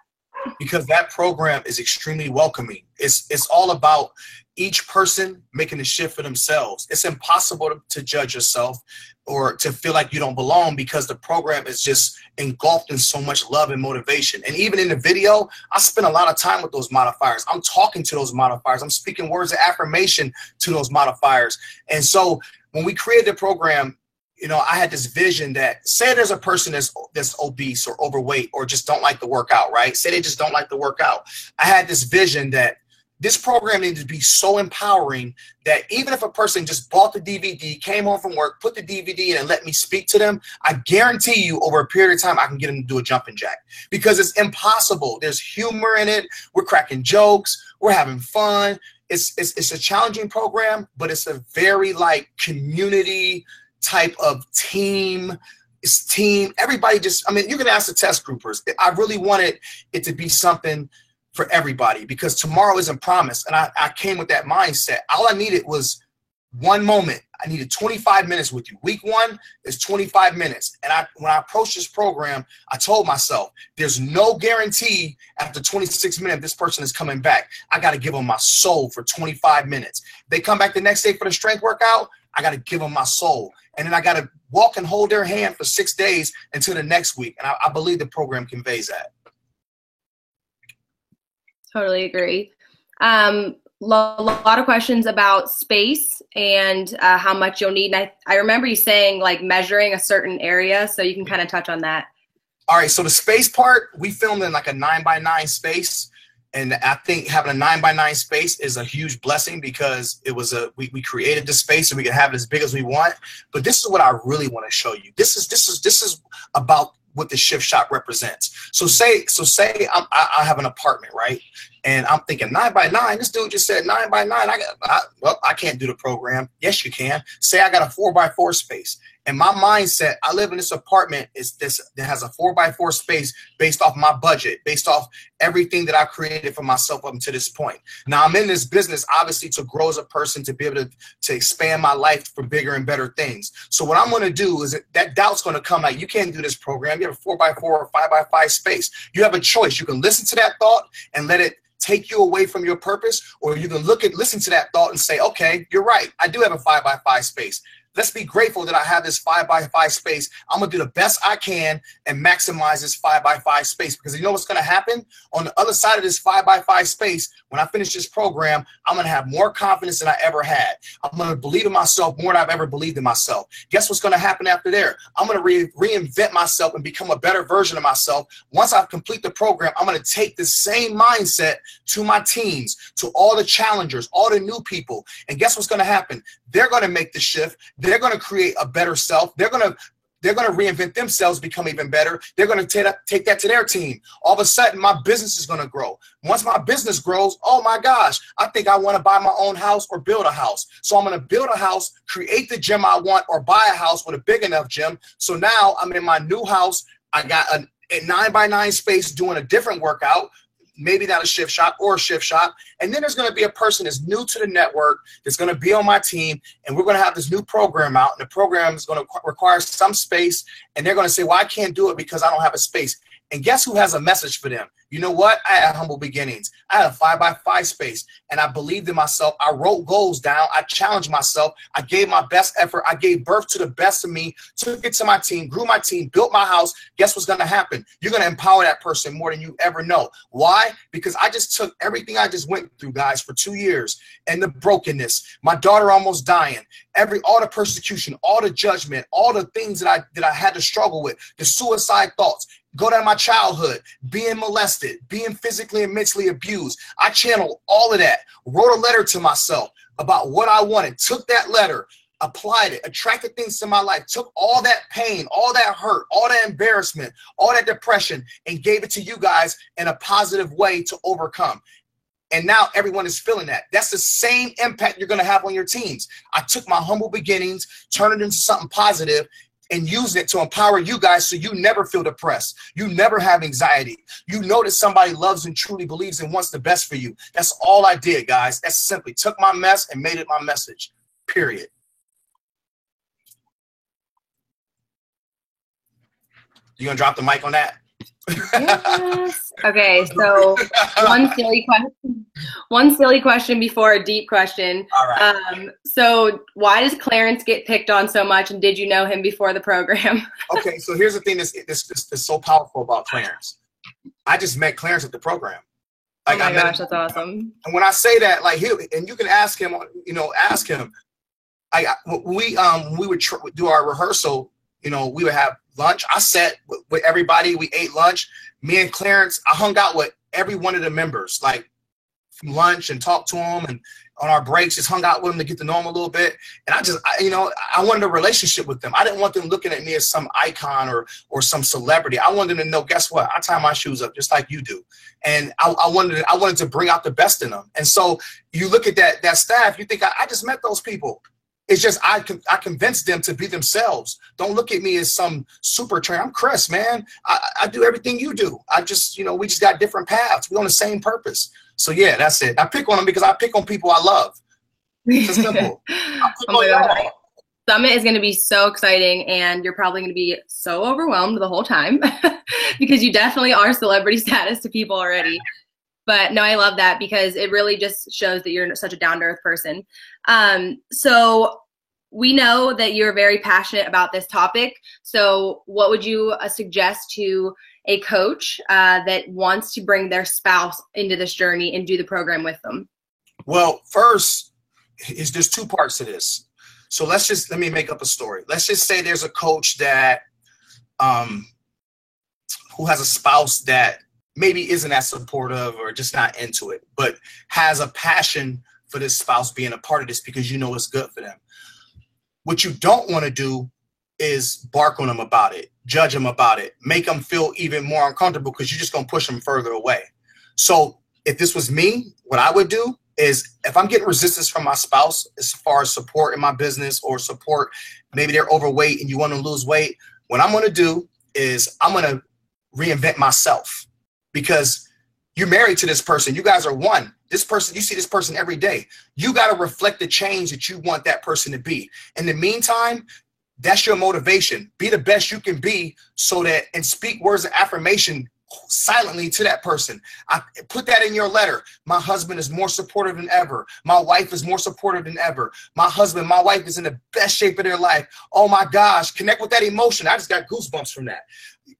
Because that program is extremely welcoming. It's all about each person making the shift for themselves. It's impossible to judge yourself or to feel like you don't belong, because the program is just engulfed in so much love and motivation. And even in the video, I spend a lot of time with those modifiers. I'm talking to those modifiers. I'm speaking words of affirmation to those modifiers. And so when we created the program, you know, I had this vision that, say there's a person that's obese or overweight or just don't like to work out, right? Say they just don't like to work out. I had this vision that this program needed to be so empowering that even if a person just bought the DVD, came home from work, put the DVD in and let me speak to them, I guarantee you over a period of time, I can get them to do a jumping jack, because it's impossible. There's humor in it. We're cracking jokes. We're having fun. It's a challenging program, but it's a very like community type of team. It's team. Everybody just, I mean, you can ask the test groupers. I really wanted it to be something for everybody, because tomorrow isn't promised. And I came with that mindset. All I needed was one moment. I needed 25 minutes with you. Week 1 is 25 minutes. And when I approached this program, I told myself, there's no guarantee after 26 minutes this person is coming back. I got to give them my soul for 25 minutes. They come back the next day for the strength workout, I got to give them my soul. And then I got to walk and hold their hand for 6 days until the next week. And I believe the program conveys that. Totally agree. A lot of questions about space and how much you'll need. And I remember you saying like measuring a certain area, so you can kind of touch on that. All right, so the space part, we filmed in like a 9x9 space. And I think having a 9x9 space is a huge blessing because it was we created the space so we can have it as big as we want. But this is what I really want to show you. This is about what the Shift Shop represents. So say I have an apartment, right? And I'm thinking 9x9. This dude just said 9x9. Well, I can't do the program. Yes, you can. Say I got a 4x4 space. And my mindset, I live in this apartment that has a 4x4 space based off my budget, based off everything that I created for myself up to this point. Now I'm in this business, obviously, to grow as a person, to be able to expand my life for bigger and better things. So what I'm going to do is that doubt's going to come like, you can't do this program. You have a 4x4 or 5x5 space. You have a choice. You can listen to that thought and let it take you away from your purpose, or you can listen to that thought and say, okay, you're right. I do have a 5x5 space. Let's be grateful that I have this 5x5 space. I'm going to do the best I can and maximize this 5x5 space, because you know what's going to happen? On the other side of this 5x5 space, when I finish this program, I'm going to have more confidence than I ever had. I'm going to believe in myself more than I've ever believed in myself. Guess what's going to happen after there? I'm going to reinvent myself and become a better version of myself. Once I complete the program, I'm going to take the same mindset to my teams, to all the challengers, all the new people. And guess what's going to happen? They're going to make the shift. They're going to create a better self. They're going to reinvent themselves, become even better. They're going to take that to their team. All of a sudden, my business is going to grow. Once my business grows, oh my gosh, I think I want to buy my own house or build a house. So I'm going to build a house, create the gym I want, or buy a house with a big enough gym. So now I'm in my new house. I got a 9x9 space doing a different workout. Maybe not a Shift Shop or a Shift Shop. And then there's going to be a person that's new to the network that's going to be on my team, and we're going to have this new program out, and the program is going to require some space, and they're going to say, well, I can't do it because I don't have a space. And guess who has a message for them? You know what? I had humble beginnings. I had a 5x5 space, and I believed in myself. I wrote goals down. I challenged myself. I gave my best effort. I gave birth to the best of me, took it to my team, grew my team, built my house. Guess what's going to happen? You're going to empower that person more than you ever know. Why? Because I just took everything I just went through, guys, for 2 years, and the brokenness, my daughter almost dying, all the persecution, all the judgment, all the things that I had to struggle with, the suicide thoughts. Go down my childhood, being molested, being physically and mentally abused. I channeled all of that, wrote a letter to myself about what I wanted, took that letter, applied it, attracted things to my life, took all that pain, all that hurt, all that embarrassment, all that depression, and gave it to you guys in a positive way to overcome. And now everyone is feeling that. That's the same impact you're going to have on your teams. I took my humble beginnings, turned it into something positive, and use it to empower you guys so you never feel depressed. You never have anxiety. You know that somebody loves and truly believes and wants the best for you. That's all I did, guys. That's simply took my mess and made it my message, period. You gonna drop the mic on that? Yes. Okay, so one silly question before a deep question. All right. So why does Clarence get picked on so much, and did you know him before the program? Okay, so here's the thing that's so powerful about Clarence. I just met Clarence at the program. Like, oh my gosh, that's awesome. And when I say that, like, and you can ask him, ask him. We would do our rehearsal. We would have lunch. I sat with everybody. We ate lunch. Me and Clarence, I hung out with every one of the members, like from lunch, and talked to them, and on our breaks, just hung out with them to get to know them a little bit. And I wanted a relationship with them. I didn't want them looking at me as some icon or some celebrity. I wanted them to know, guess what? I tie my shoes up just like you do. And I wanted to bring out the best in them. And so you look at that staff, you think, I just met those people. It's just I convinced them to be themselves. Don't look at me as some super trainer. I'm Chris, man. I do everything you do. We just got different paths. We're on the same purpose. So yeah, that's it. I pick on them because I pick on people I love. It's simple. I pick on y'all. Summit is going to be so exciting, and you're probably going to be so overwhelmed the whole time because you definitely are celebrity status to people already. But no, I love that because it really just shows that you're such a down-to-earth person. So we know that you're very passionate about this topic. So what would you suggest to a coach that wants to bring their spouse into this journey and do the program with them? Well, first, there's two parts to this. So let me make up a story. Let's just say there's a coach that who has a spouse that maybe isn't as supportive or just not into it, but has a passion for this spouse being a part of this because you know it's good for them. What you don't want to do is bark on them about it, judge them about it, make them feel even more uncomfortable because you're just going to push them further away. So if this was me, what I would do is if I'm getting resistance from my spouse as far as support in my business or support, maybe they're overweight and you want to lose weight, what I'm going to do is I'm going to reinvent myself because you're married to this person. You guys are one. This person, you see this person every day. You got to reflect the change that you want that person to be. In the meantime, that's your motivation. Be the best you can be so that, and speak words of affirmation silently to that person. I put that in your letter. My husband is more supportive than ever. My wife is more supportive than ever. My husband, my wife is in the best shape of their life. Oh my gosh, connect with that emotion. I just got goosebumps from that.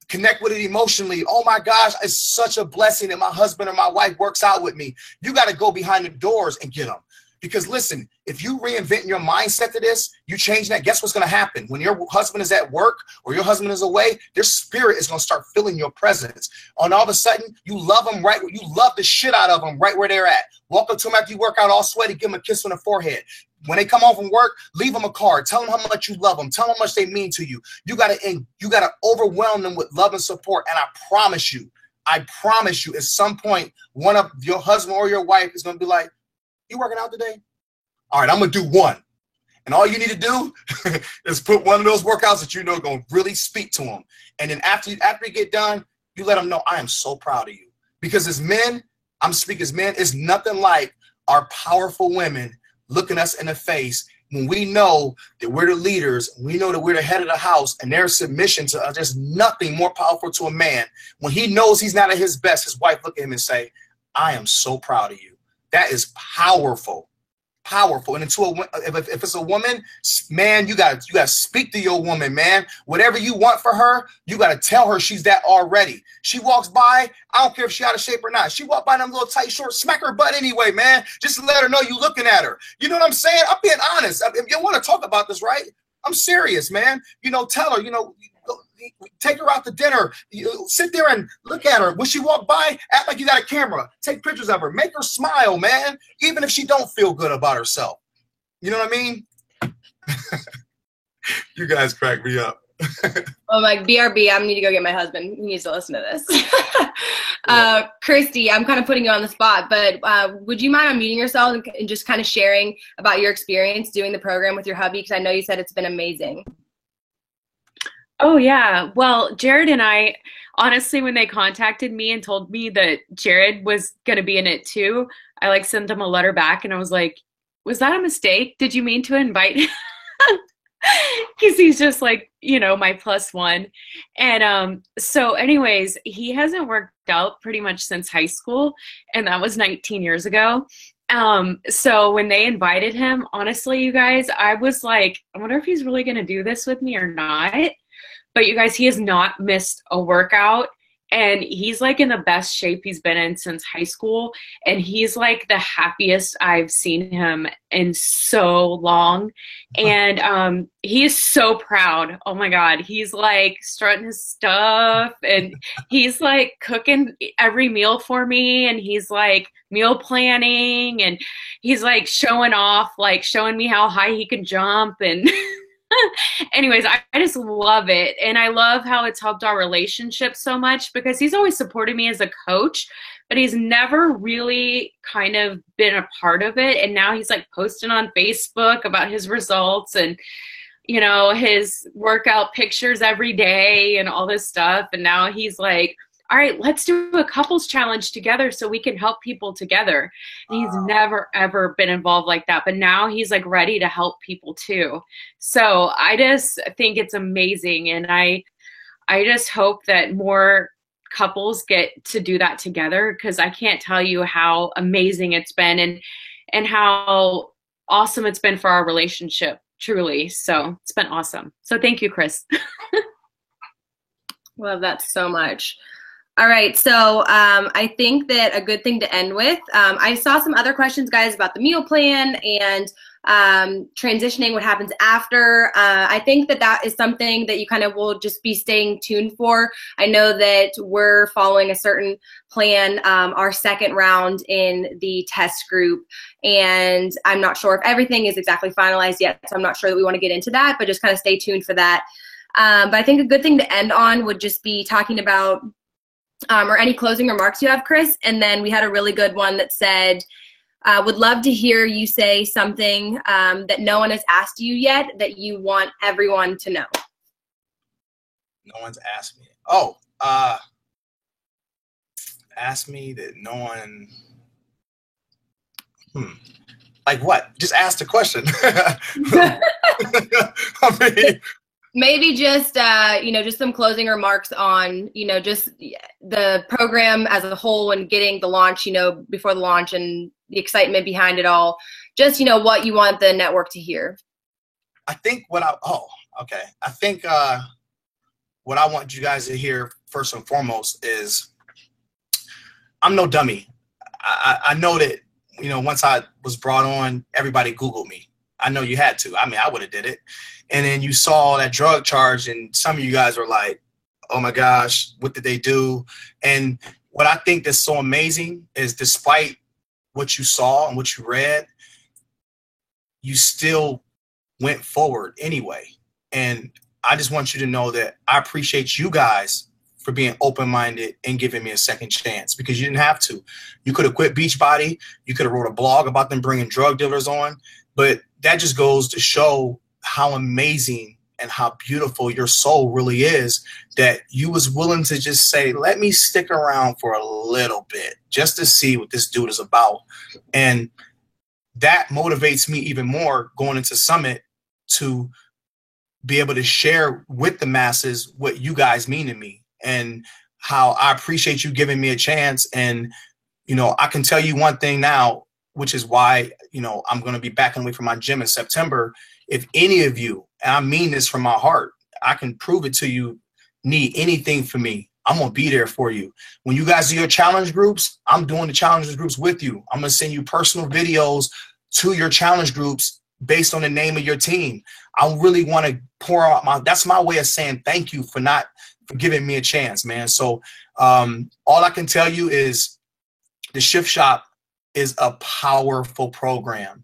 Connect with it emotionally. Oh my gosh, it's such a blessing that my husband or my wife works out with me. You got to go behind the doors and get them. Because listen, if you reinvent your mindset to this, you change that, guess what's going to happen? When your husband is at work or your husband is away, their spirit is going to start feeling your presence. And all of a sudden, you love them right where you love the shit out of them right where they're at. Walk up to them after you work out all sweaty, give them a kiss on the forehead. When they come home from work, leave them a card. Tell them how much you love them. Tell them how much they mean to you. You gotta overwhelm them with love and support. And I promise you, at some point, one of your husband or your wife is going to be like, you working out today? All right, I'm going to do one. And all you need to do is put one of those workouts that you know are going to really speak to them. And then after you get done, you let them know, I am so proud of you. Because as men, I'm speaking as men, it's nothing like our powerful women looking us in the face when we know that we're the leaders, we know that we're the head of the house, and their submission to us. There's nothing more powerful to a man. When he knows he's not at his best, his wife look at him and say, I am so proud of you. That is powerful, powerful. And if it's a woman, man, you got to speak to your woman, man. Whatever you want for her, you got to tell her she's that already. She walks by, I don't care if she's out of shape or not. She walk by them little tight shorts, smack her butt anyway, man. Just to let her know you looking at her. You know what I'm saying? I'm being honest. If you want to talk about this, right? I'm serious, man. Tell her, take her out to dinner. You sit there and look at her. When she walk by, act like you got a camera. Take pictures of her. Make her smile, man. Even if she don't feel good about herself. You know what I mean? You guys crack me up. Oh my BRB, I need to go get my husband. He needs to listen to this. Christy, I'm kind of putting you on the spot, but would you mind unmuting yourself and just kind of sharing about your experience doing the program with your hubby? Because I know you said it's been amazing. Oh, yeah. Well, Jared and I, honestly, when they contacted me and told me that Jared was going to be in it too, I sent them a letter back and I was like, was that a mistake? Did you mean to invite him? Because he's just my plus one. And so anyways, he hasn't worked out pretty much since high school. And that was 19 years ago. So when they invited him, honestly, you guys, I was like, I wonder if he's really going to do this with me or not. But you guys, he has not missed a workout, and he's in the best shape he's been in since high school. And he's the happiest I've seen him in so long. And he is so proud. Oh my God. He's strutting his stuff, and he's cooking every meal for me. And he's meal planning, and he's showing off, showing me how high he can jump. And anyways, I just love it. And I love how it's helped our relationship so much because he's always supported me as a coach, but he's never really kind of been a part of it. And now he's posting on Facebook about his results and, his workout pictures every day and all this stuff. And now he's all right, let's do a couples challenge together so we can help people together. And he's never, ever been involved like that. But now he's like ready to help people too. So I just think it's amazing. And I just hope that more couples get to do that together, because I can't tell you how amazing it's been and how awesome it's been for our relationship, truly. So it's been awesome. So thank you, Chris. Love that so much. All right, so I think that a good thing to end with, I saw some other questions, guys, about the meal plan and transitioning, what happens after. I think that is something that you kind of will just be staying tuned for. I know that we're following a certain plan, our second round in the test group, and I'm not sure if everything is exactly finalized yet, so I'm not sure that we want to get into that, but just kind of stay tuned for that. But I think a good thing to end on would just be talking about or any closing remarks you have, Chris. And then we had a really good one that said, would love to hear you say something that no one has asked you yet that you want everyone to know. No one's asked me. Ask me that no one. Like what? Just ask the question. I mean, maybe just, just some closing remarks on, just the program as a whole and getting the launch, before the launch and the excitement behind it all. Just, what you want the network to hear. I think what I want you guys to hear first and foremost is I'm no dummy. I know that, once I was brought on, everybody Googled me. I know you had to. I mean, I would have did it. And then you saw that drug charge, and some of you guys were like, oh my gosh, what did they do? And what I think that's so amazing is, despite what you saw and what you read, you still went forward anyway. And I just want you to know that I appreciate you guys for being open-minded and giving me a second chance, because you didn't have to. You could have quit Beachbody. You could have wrote a blog about them bringing drug dealers on. But that just goes to show how amazing and how beautiful your soul really is, that you was willing to just say, let me stick around for a little bit just to see what this dude is about. And that motivates me even more going into Summit, to be able to share with the masses what you guys mean to me and how I appreciate you giving me a chance. And, I can tell you one thing now, which is why, I'm going to be backing away from my gym in September. If any of you, and I mean this from my heart, I can prove it to you, need anything from me, I'm going to be there for you. When you guys do your challenge groups, I'm doing the challenge groups with you. I'm going to send you personal videos to your challenge groups based on the name of your team. I really want to pour out that's my way of saying thank you for giving me a chance, man. So all I can tell you is the Shift Shop is a powerful program.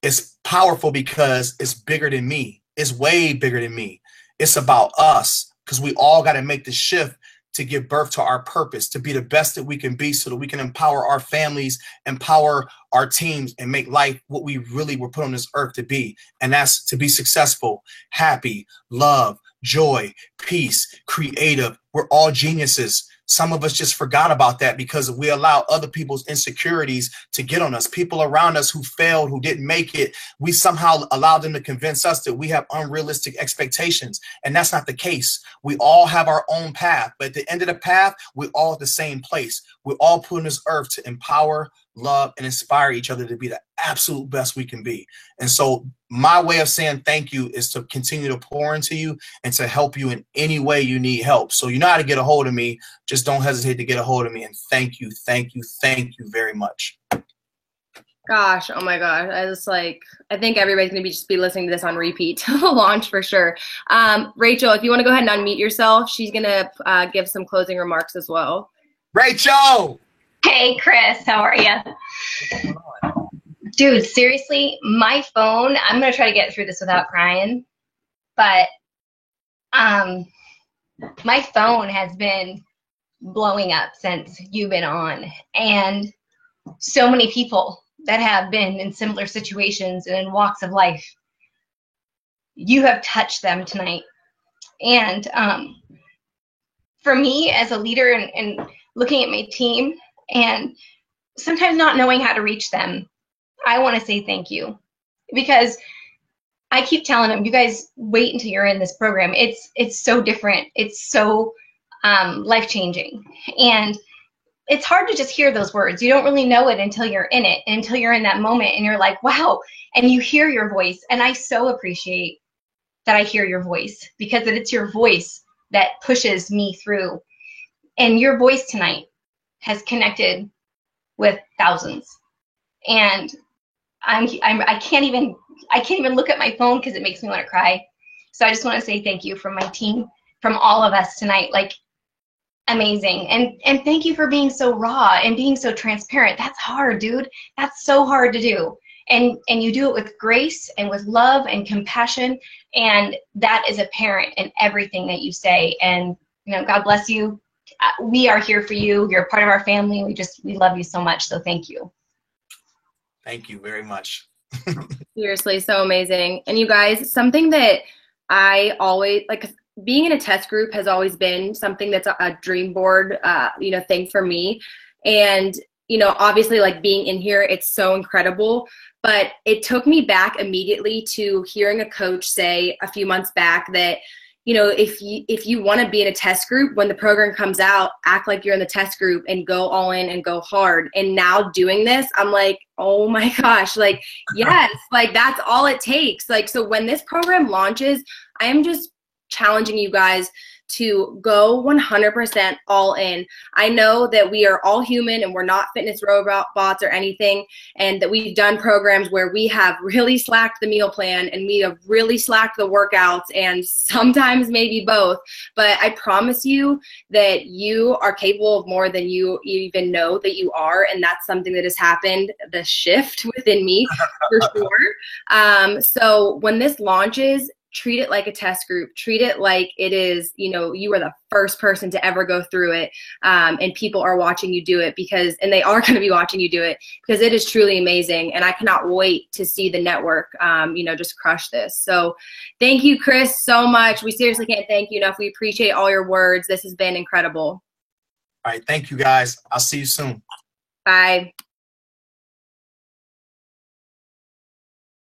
It's powerful because it's bigger than me. It's way bigger than me. It's about us, because we all got to make the shift to give birth to our purpose, to be the best that we can be, so that we can empower our families, empower our teams, and make life what we really were put on this earth to be. And that's to be successful, happy, love, joy, peace, creative. We're all geniuses. Some of us just forgot about that because we allow other people's insecurities to get on us. People around us who failed, who didn't make it, we somehow allow them to convince us that we have unrealistic expectations. And that's not the case. We all have our own path, but at the end of the path, we're all at the same place. We're all put on this earth to empower, love, and inspire each other to be the absolute best we can be. And so my way of saying thank you is to continue to pour into you and to help you in any way you need help. So you know how to get a hold of me. Just don't hesitate to get a hold of me. And thank you very much. Gosh, oh my God. I think everybody's going to just be listening to this on repeat till the launch for sure. Rachel, if you want to go ahead and unmute yourself, she's going to give some closing remarks as well. Rachel! Hey, Chris, how are you? Dude, seriously, my phone, I'm going to try to get through this without crying, but my phone has been blowing up since you've been on, and so many people that have been in similar situations and in walks of life, you have touched them tonight. And for me as a leader and looking at my team and sometimes not knowing how to reach them, I want to say thank you, because I keep telling them, you guys wait until you're in this program. It's so different. It's so life-changing. And it's hard to just hear those words. You don't really know it until you're in it, until you're in that moment and you're like, wow, and you hear your voice. And I so appreciate that I hear your voice, because it's your voice that pushes me through. And your voice tonight has connected with thousands. And I can't even look at my phone because it makes me want to cry. So I just want to say thank you from my team, from all of us tonight. Like, amazing. And thank you for being so raw and being so transparent. That's hard, dude. That's so hard to do. And you do it with grace and with love and compassion, and that is apparent in everything that you say. And God bless you. We are here for you. You're a part of our family. We love you so much. So thank you. Thank you very much. Seriously, so amazing. And you guys, something that I always like, being in a test group has always been something that's a dream board, thing for me. And, obviously, like, being in here, it's so incredible. But it took me back immediately to hearing a coach say a few months back that, if you want to be in a test group, when the program comes out, act like you're in the test group and go all in and go hard. And now doing this, I'm like, oh my gosh, like, yes, like, that's all it takes. Like, so when this program launches, I am just challenging you guys to go 100% all in. I know that we are all human and we're not fitness robots or anything, and that we've done programs where we have really slacked the meal plan and we have really slacked the workouts, and sometimes maybe both. But I promise you that you are capable of more than you even know that you are, and that's something that has happened, the shift within me for sure. So when this launches, treat it like a test group. Treat it like it is, you are the first person to ever go through it, and people are watching you do it, and they are going to be watching you do it, because it is truly amazing. And I cannot wait to see the network, just crush this. So thank you, Chris, so much. We seriously can't thank you enough. We appreciate all your words. This has been incredible. All right. Thank you, guys. I'll see you soon. Bye.